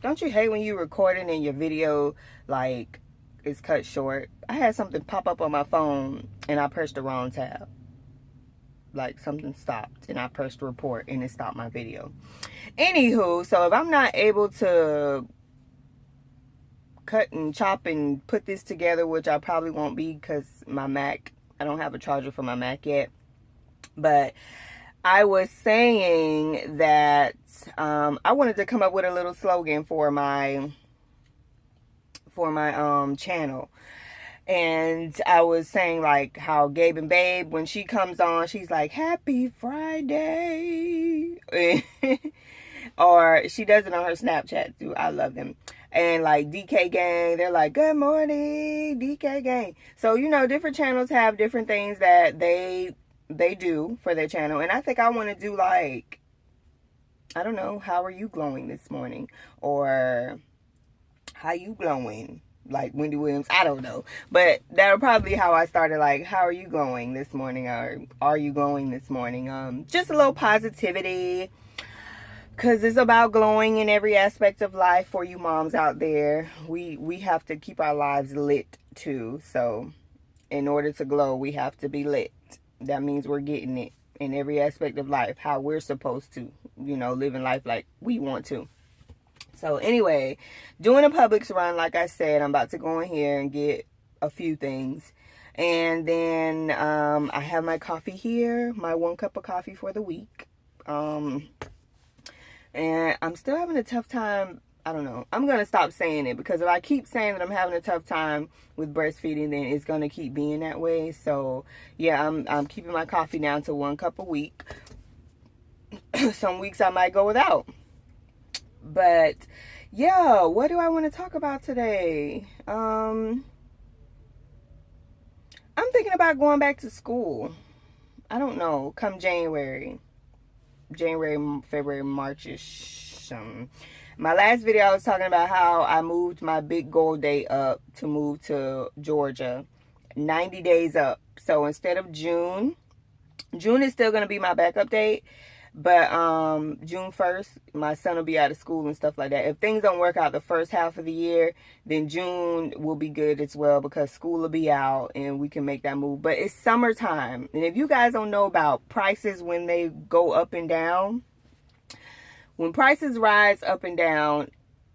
Don't you hate when you recording and your video like is cut short? I had something pop up on my phone and I pressed the wrong tab. Like something stopped and I pressed report and it stopped my video. Anywho, so if I'm not able to cut and chop and put this together, which I probably won't be because my Mac, I don't have a charger for my Mac yet. But I was saying that I wanted to come up with a little slogan for my channel. And I was saying like how Gabe and Babe, when she comes on, she's like, "Happy Friday." Or she does it on her Snapchat too. I love them. And like DK Gang, they're like, "Good morning, DK Gang." So, you know, different channels have different things that they do for their channel. And I think I want to do like, I don't know, "How are you glowing this morning?" Or "How you glowing?" Like Wendy Williams. I don't know. But that'll probably be how I started, like, "How are you glowing this morning?" Or "Are you glowing this morning?" Just a little positivity. Because it's about glowing in every aspect of life for you moms out there. We have to keep our lives lit too. So in order to glow, we have to be lit. That means we're getting it in every aspect of life, how we're supposed to, you know, living life like we want to. So anyway, doing a Publix run, like I said, I'm about to go in here and get a few things. And then I have my coffee here, my 1 cup of coffee for the week. And I'm still having a tough time. I don't know. I'm going to stop saying it, because if I keep saying that I'm having a tough time with breastfeeding, then it's going to keep being that way. So yeah, I'm keeping my coffee down to 1 cup a week. Some weeks I might go without. But yeah, what do I want to talk about today? I'm thinking about going back to school. I don't know, come January, February, March-ish. My last video, I was talking about how I moved my big goal date up to move to Georgia, 90 days up. So instead of June is still going to be my backup date. But June 1st, my son will be out of school and stuff like that. If things don't work out the first half of the year, then June will be good as well, because school will be out and we can make that move. But it's summertime. And if you guys don't know about prices when they go up and down, when prices rise up and down,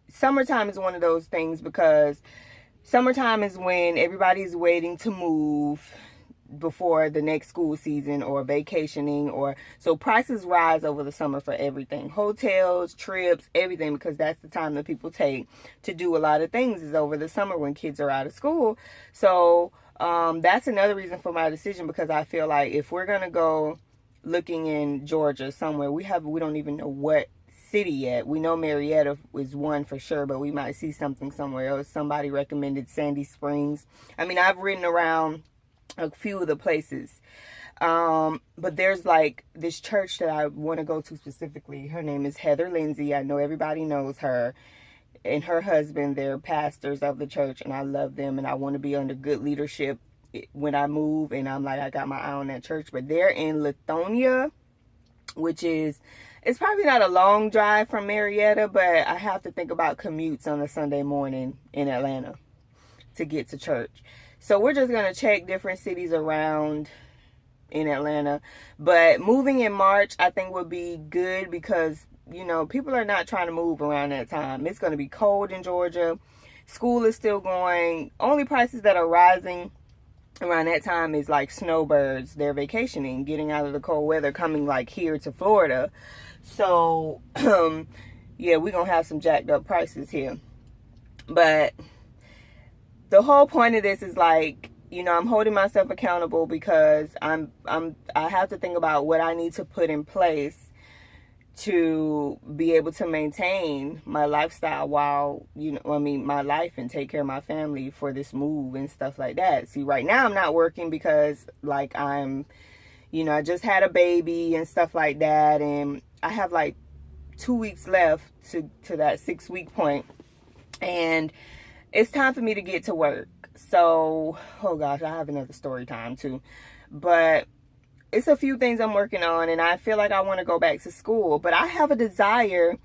summertime is one of those things, because summertime is when everybody's waiting to move before the next school season or vacationing, or so prices rise over the summer for everything, hotels, trips, everything, because that's the time that people take to do a lot of things, is over the summer when kids are out of school. So that's another reason for my decision, because I feel like if we're gonna go looking in Georgia somewhere, we don't even know what city yet. We know Marietta is one for sure, but we might see something somewhere else. Somebody recommended Sandy Springs. I mean, I've ridden around a few of the places, but there's like this church that I want to go to specifically. Her name is Heather Lindsay. I know everybody knows her and her husband. They're pastors of the church, and I love them, and I want to be under good leadership when I move. And I'm like, I got my eye on that church. But they're in Lithonia, which is, it's probably not a long drive from Marietta, but I have to think about commutes on a Sunday morning in Atlanta to get to church. So we're just going to check different cities around in Atlanta. But moving in March, I think, would be good, because, you know, people are not trying to move around that time. It's going to be cold in Georgia. School is still going. Only prices that are rising around that time is like snowbirds. They're vacationing, getting out of the cold weather, coming like here to Florida. So, yeah, we're going to have some jacked up prices here. But the whole point of this is like, you know, I'm holding myself accountable, because I have to think about what I need to put in place to be able to maintain my lifestyle while, you know, I mean, my life, and take care of my family for this move and stuff like that. See, right now I'm not working because, like, I'm, you know, I just had a baby and stuff like that, and I have like 2 weeks left to that 6-week point, and it's time for me to get to work. So, oh gosh, I have another story time too. But it's a few things I'm working on, and I feel like I want to go back to school. But I have a desire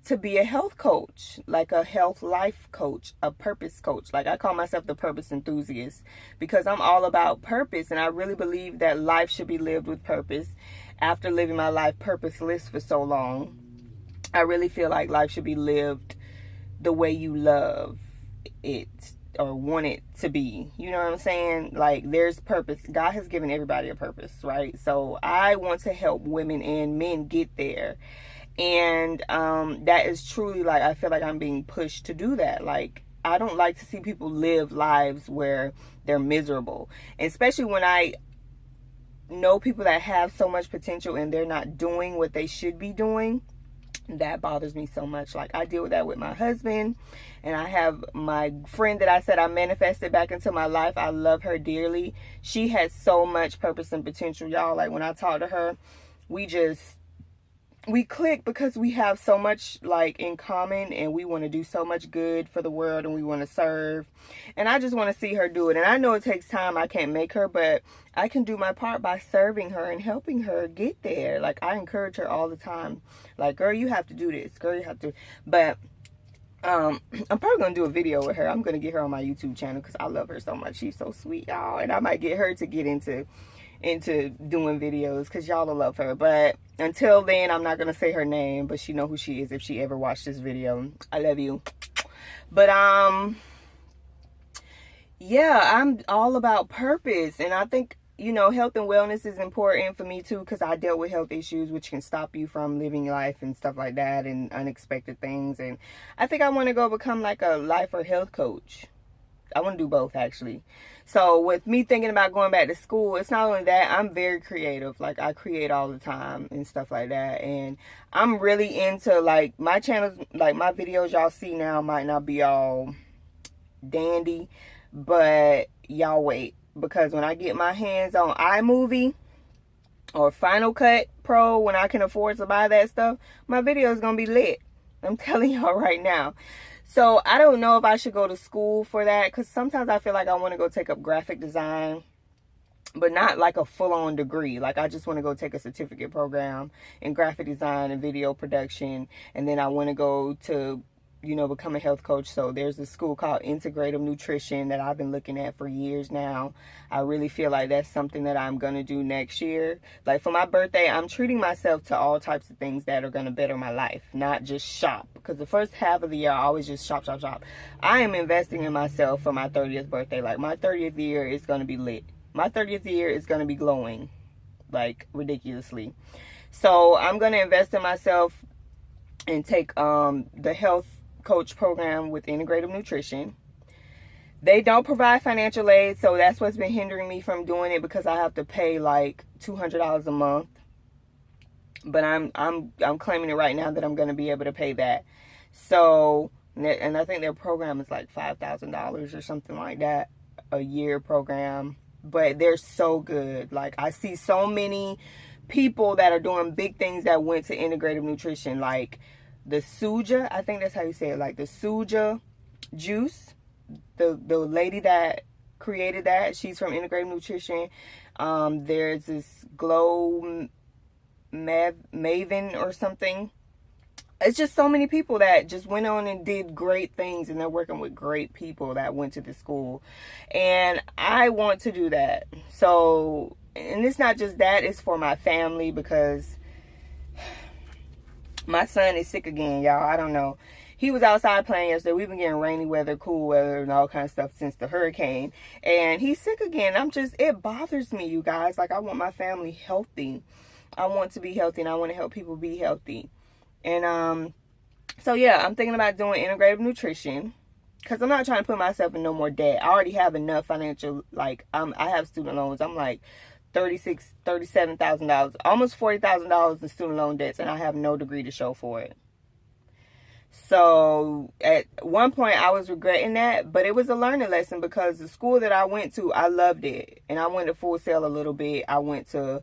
to be a health coach, like a health life coach, a purpose coach. Like I call myself the purpose enthusiast because I'm all about purpose, and I really believe that life should be lived with purpose. After living my life purposeless for so long, I really feel like life should be lived the way you love it or want it to be. You know what I'm saying? Like there's purpose. God has given everybody a purpose, right? So I want to help women and men get there. And that is truly, like, I feel like I'm being pushed to do that. Like, I don't like to see people live lives where they're miserable, and especially when I know people that have so much potential and they're not doing what they should be doing. That bothers me so much. Like I deal with that with my husband, and I have my friend that I said I manifested back into my life. I love her dearly. She has so much purpose and potential, y'all. Like when I talk to her, we click because we have so much like in common, and we want to do so much good for the world, and we want to serve, and I just want to see her do it. And I know it takes time. I can't make her, but I can do my part by serving her and helping her get there. Like I encourage her all the time, like, girl, you have to do this, girl, you have to. But I'm probably gonna do a video with her. I'm gonna get her on my YouTube channel because I love her so much. She's so sweet, y'all. And I might get her to get into doing videos because y'all will love her. But until then, I'm not gonna say her name, but she know who she is if she ever watched this video. I love you. But yeah, I'm all about purpose, and I think, you know, health and wellness is important for me too, because I dealt with health issues which can stop you from living life and stuff like that, and unexpected things. And I think I want to go become like a life or health coach. I want to do both, actually. So with me thinking about going back to school, it's not only that, I'm very creative. Like I create all the time and stuff like that. And I'm really into, like, my channels, like my videos y'all see now might not be all dandy, but y'all wait. Because when I get my hands on iMovie or Final Cut Pro, when I can afford to buy that stuff, my video is going to be lit. I'm telling y'all right now. So I don't know if I should go to school for that, because sometimes I feel like I want to go take up graphic design, but not like a full-on degree. Like I just want to go take a certificate program in graphic design and video production, and then I want to go to, you know, become a health coach. So there's a school called Integrative Nutrition that I've been looking at for years now. I really feel like that's something that I'm going to do next year. Like for my birthday, I'm treating myself to all types of things that are going to better my life, not just shop. Because the first half of the year, I always just shop, shop, shop. I am investing in myself for my 30th birthday. Like my 30th year is going to be lit. My 30th year is going to be glowing, like ridiculously. So I'm going to invest in myself and take the health coach program with Integrative Nutrition. They don't provide financial aid, so that's what's been hindering me from doing it, because I have to pay like $200 a month. But I'm claiming it right now that I'm going to be able to pay that. So, and I think their program is like $5,000 or something like that, a year program. But they're so good. Like I see so many people that are doing big things that went to Integrative Nutrition, like the Suja, I think that's how you say it, like the Suja juice. The lady that created that, she's from Integrative Nutrition. There's this Glow Maven or something. It's just so many people that just went on and did great things, and they're working with great people that went to the school. And I want to do that. So, and it's not just that, it's for my family, because my son is sick again, y'all. I don't know. He was outside playing yesterday. We've been getting rainy weather, cool weather, and all kinds of stuff since the hurricane. And he's sick again. It bothers me, you guys. Like, I want my family healthy. I want to be healthy, and I want to help people be healthy. And, so yeah, I'm thinking about doing Integrative Nutrition, because I'm not trying to put myself in no more debt. I already have enough financial, like, I have student loans. I'm like $37,000, almost $40,000 in student loan debts, and I have no degree to show for it. So at one point I was regretting that, but it was a learning lesson, because the school that I went to, I loved it. And I went to Full Sail a little bit. I went to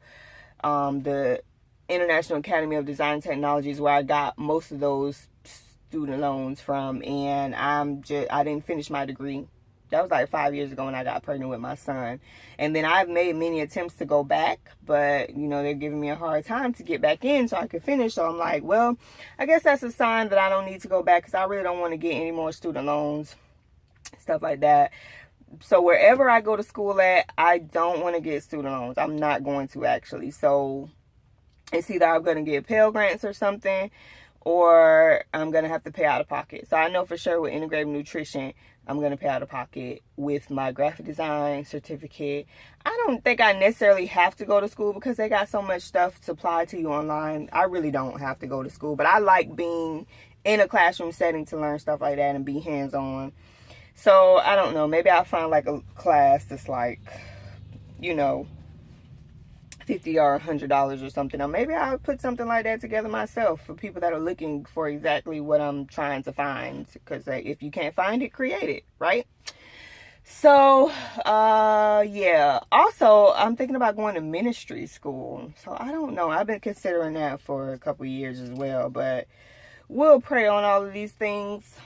the International Academy of Design Technologies, where I got most of those student loans from, and I didn't finish my degree. That was like 5 years ago when I got pregnant with my son. And then I've made many attempts to go back, but, you know, they're giving me a hard time to get back in so I can finish. So I'm like, well, I guess that's a sign that I don't need to go back because I really don't want to get any more student loans, stuff like that. So wherever I go to school at, I don't want to get student loans. I'm not going to, actually. So it's either I'm going to get Pell Grants or something, or I'm going to have to pay out of pocket. So I know for sure with integrative nutrition, I'm going to pay out of pocket with my graphic design certificate. I don't think I necessarily have to go to school because they got so much stuff supplied to you online. I really don't have to go to school, but I like being in a classroom setting to learn stuff like that and be hands-on. So I don't know, maybe I'll find like a class that's like, you know, $50 or $100 or something, or maybe I'll put something like that together myself for people that are looking for exactly what I'm trying to find, because if you can't find it, create it, right? So yeah, also I'm thinking about going to ministry school. So I don't know, I've been considering that for a couple of years as well, but we'll pray on all of these things.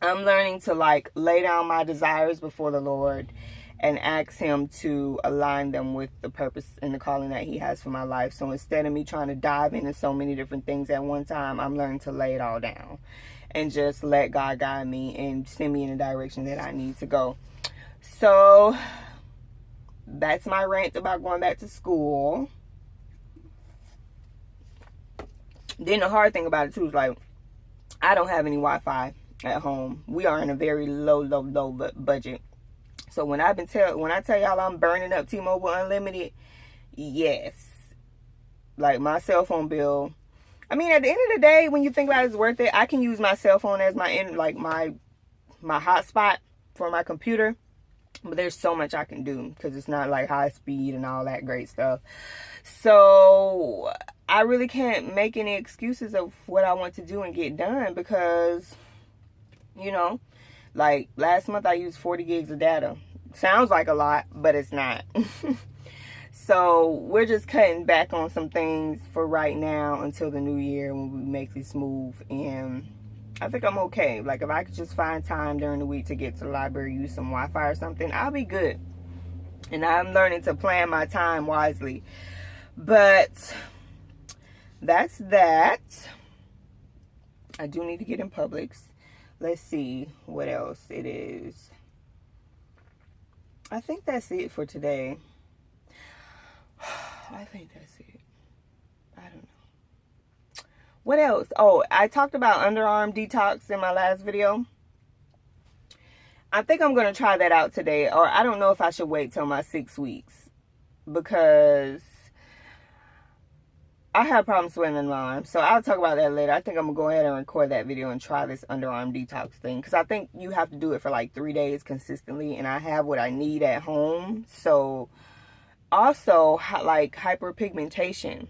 I'm learning to like lay down my desires before the Lord and ask him to align them with the purpose and the calling that he has for my life. So instead of me trying to dive into so many different things at one time, I'm learning to lay it all down and just let God guide me and send me in the direction that I need to go. So that's my rant about going back to school. Then the hard thing about it too is like, I don't have any Wi-Fi at home. We are in a very low budget. So when I tell y'all I'm burning up T-Mobile Unlimited, yes. Like my cell phone bill. I mean, at the end of the day, when you think about it, it's worth it. I can use my cell phone as my hotspot for my computer. But there's so much I can do because it's not like high speed and all that great stuff. So I really can't make any excuses of what I want to do and get done because, you know, like last month I used 40 gigs of data. Sounds like a lot, but it's not. So we're just cutting back on some things for right now until the new year when we make this move. And I think I'm okay. Like if I could just find time during the week to get to the library, use some Wi-Fi or something, I'll be good. And I'm learning to plan my time wisely. But that's that. I do need to get in Publix. Let's see what else it is. I think that's it for today. I think that's it. I don't know. What else? Oh, I talked about underarm detox in my last video. I think I'm going to try that out today. Or I don't know if I should wait till my 6 weeks. Because I have problems sweating in my arms, so I'll talk about that later. I think I'm going to go ahead and record that video and try this underarm detox thing. Because I think you have to do it for like 3 days consistently. And I have what I need at home. So, also, like hyperpigmentation.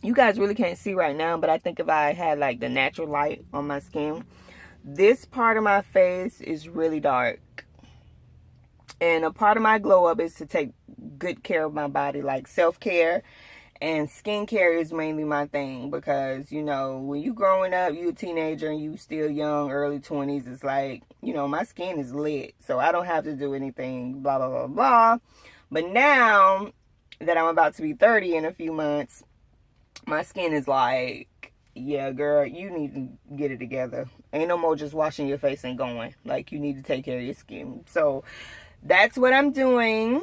You guys really can't see right now, but I think if I had like the natural light on my skin, this part of my face is really dark. And a part of my glow up is to take good care of my body, like self-care. And skincare is mainly my thing because, you know, when you growing up, you a teenager and you still young, early 20s, it's like, you know, my skin is lit. So I don't have to do anything, blah, blah, blah, blah. But now that I'm about to be 30 in a few months, my skin is like, yeah, girl, you need to get it together. Ain't no more just washing your face and going. Like, you need to take care of your skin. So that's what I'm doing.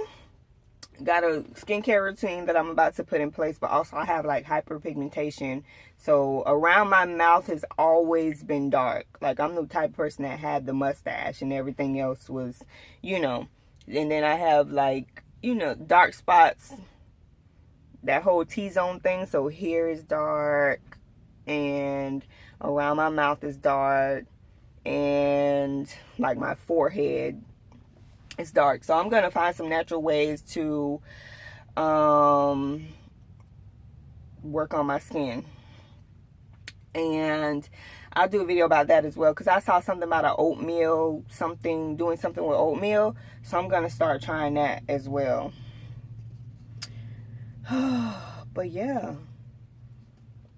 Got a skincare routine that I'm about to put in place, but also I have like hyperpigmentation. So around my mouth has always been dark. Like I'm the type of person that had the mustache and everything else was, you know. And then I have like, you know, dark spots. That whole T-zone thing. So here is dark and around my mouth is dark and like my forehead, it's dark. So I'm going to find some natural ways to work on my skin. And I'll do a video about that as well. Because I saw something about an oatmeal, doing something with oatmeal. So I'm going to start trying that as well. But yeah.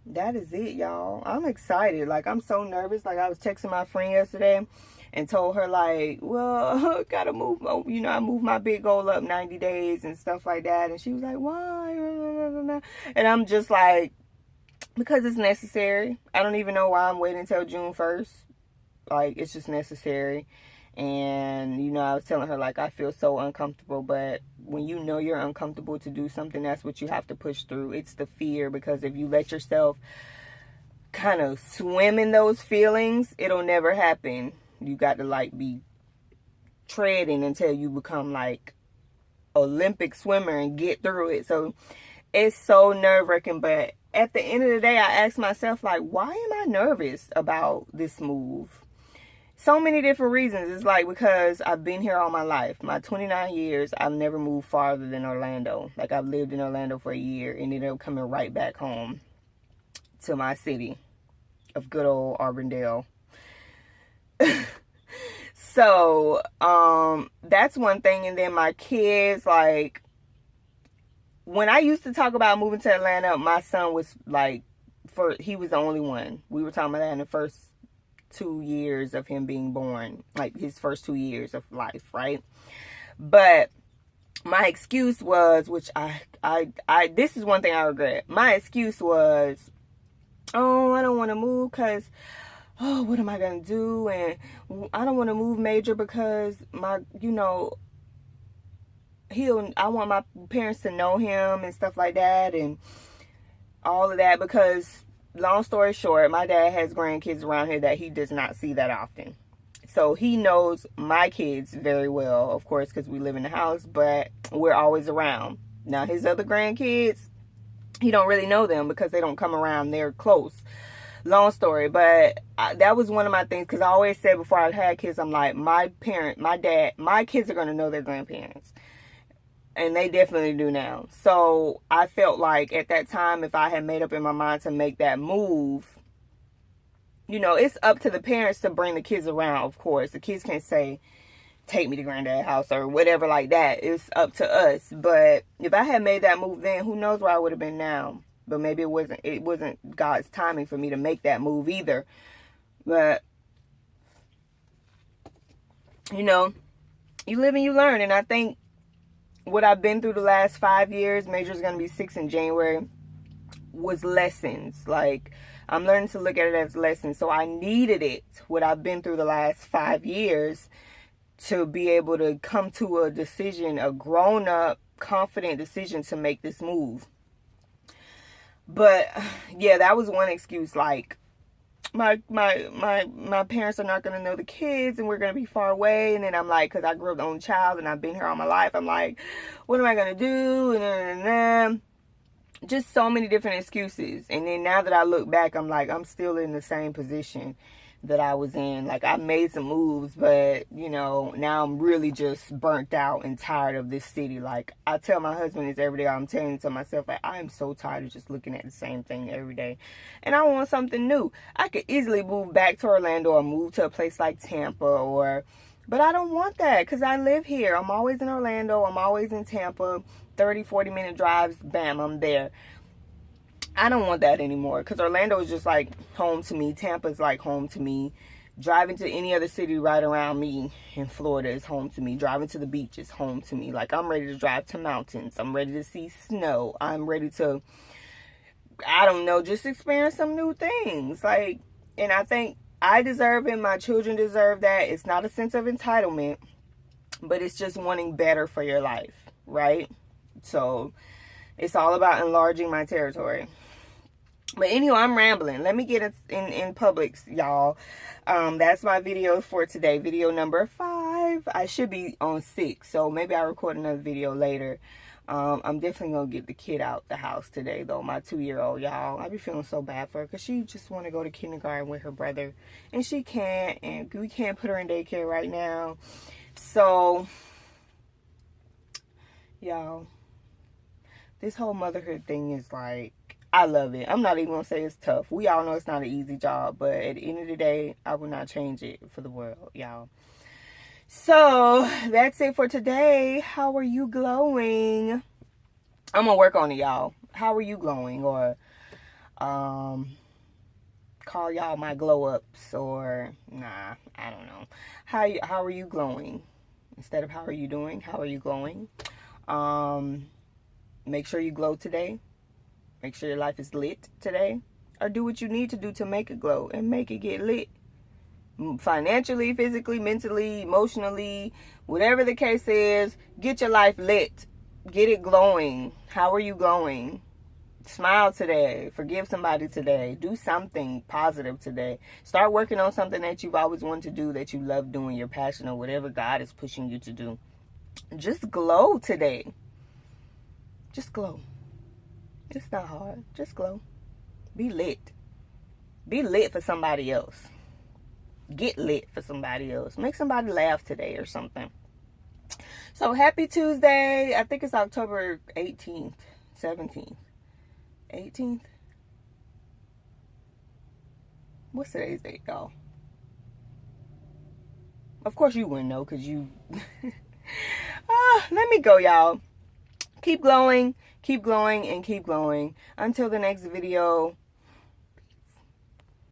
that is it, y'all. I'm excited. Like, I'm so nervous. Like, I was texting my friend yesterday and told her, like, well, gotta move, you know, I moved my big goal up 90 days and stuff like that. And she was like, why? And I'm just like, because it's necessary. I don't even know why I'm waiting until June 1st. Like, it's just necessary. And, you know, I was telling her, like, I feel so uncomfortable. But when you know you're uncomfortable to do something, that's what you have to push through. It's the fear, because if you let yourself kind of swim in those feelings, it'll never happen. You got to, like, be treading until you become, like, Olympic swimmer and get through it. So it's so nerve-wracking. But at the end of the day, I asked myself, like, why am I nervous about this move? So many different reasons. It's like, because I've been here all my life. My 29 years, I've never moved farther than Orlando. Like, I've lived in Orlando for a year and ended up coming right back home to my city of good old Auburndale. So, that's one thing. And then my kids, like, when I used to talk about moving to Atlanta, my son was like, he was the only one. We were talking about that in the first 2 years of him being born, like his first 2 years of life, right? But my excuse was, which this is one thing I regret. My excuse was, oh, I don't want to move because, oh, what am I going to do? And I don't want to move major because my, you know, I want my parents to know him and stuff like that and all of that, because long story short, my dad has grandkids around here that he does not see that often. So he knows my kids very well, of course, because we live in the house, but we're always around. Now, his other grandkids, he don't really know them because they don't come around. They're close. Long story, but that was one of my things, because I always said before I had kids, I'm like, my kids are going to know their grandparents. And they definitely do now. So I felt like at that time, if I had made up in my mind to make that move, you know, it's up to the parents to bring the kids around, of course. The kids can't say, take me to granddad's house or whatever like that. It's up to us. But if I had made that move then, who knows where I would have been now. But maybe it wasn't God's timing for me to make that move either. But, you know, you live and you learn. And I think what I've been through the last 5 years, major's going to be 6 in January, was lessons. Like, I'm learning to look at it as lessons. So I needed it, what I've been through the last 5 years, to be able to come to a decision, a grown-up, confident decision to make this move. But, yeah, that was one excuse. Like, my parents are not going to know the kids and we're going to be far away. And then I'm like, because I grew up the only child and I've been here all my life, I'm like, what am I going to do? And just so many different excuses. And then now that I look back, I'm like, I'm still in the same position that I was in. Like, I made some moves, but, you know, now I'm really just burnt out and tired of this city. Like, I tell my husband this every day. I'm telling it to myself, like, I am so tired of just looking at the same thing every day. And I want something new. I could easily move back to Orlando or move to a place like Tampa but I don't want that because I live here. I'm always in Orlando. I'm always in Tampa. 30, 40-minute drives, bam, I'm there. I don't want that anymore, because Orlando is just like home to me. Tampa's like home to me. Driving to any other city right around me in Florida is home to me. Driving to the beach is home to me. Like, I'm ready to drive to mountains. I'm ready to see snow. I'm ready to, I don't know, just experience some new things. Like, and I think I deserve it. My children deserve that. It's not a sense of entitlement, but it's just wanting better for your life, right? So it's all about enlarging my territory. But anyway, I'm rambling. Let me get it in Publix, y'all. That's my video for today. Video number 5. I should be on 6, so maybe I'll record another video later. I'm definitely going to get the kid out the house today, though. My 2-year-old, y'all. I be feeling so bad for her because she just want to go to kindergarten with her brother. And she can't. And we can't put her in daycare right now. So, y'all, this whole motherhood thing is like, I love it. I'm not even going to say it's tough. We all know it's not an easy job. But at the end of the day, I will not change it for the world, y'all. So, that's it for today. How are you glowing? I'm going to work on it, y'all. How are you glowing? Or, Call y'all my glow ups, or nah, I don't know. How are you glowing? Instead of how are you doing, how are you glowing? Make sure you glow today. Make sure your life is lit today. Or do what you need to do to make it glow and make it get lit. Financially, physically, mentally, emotionally, whatever the case is, get your life lit. Get it glowing. How are you glowing? Smile today. Forgive somebody today. Do something positive today. Start working on something that you've always wanted to do, that you love doing, your passion, or whatever God is pushing you to do. Just glow today. Just glow. It's not hard. Just glow. Be lit. Be lit for somebody else. Get lit for somebody else. Make somebody laugh today or something. So happy Tuesday. I think it's October 18th, 17th, 18th. What's today's date, y'all? Of course you wouldn't know because you... let me go, y'all. Keep glowing, and keep glowing. Until the next video.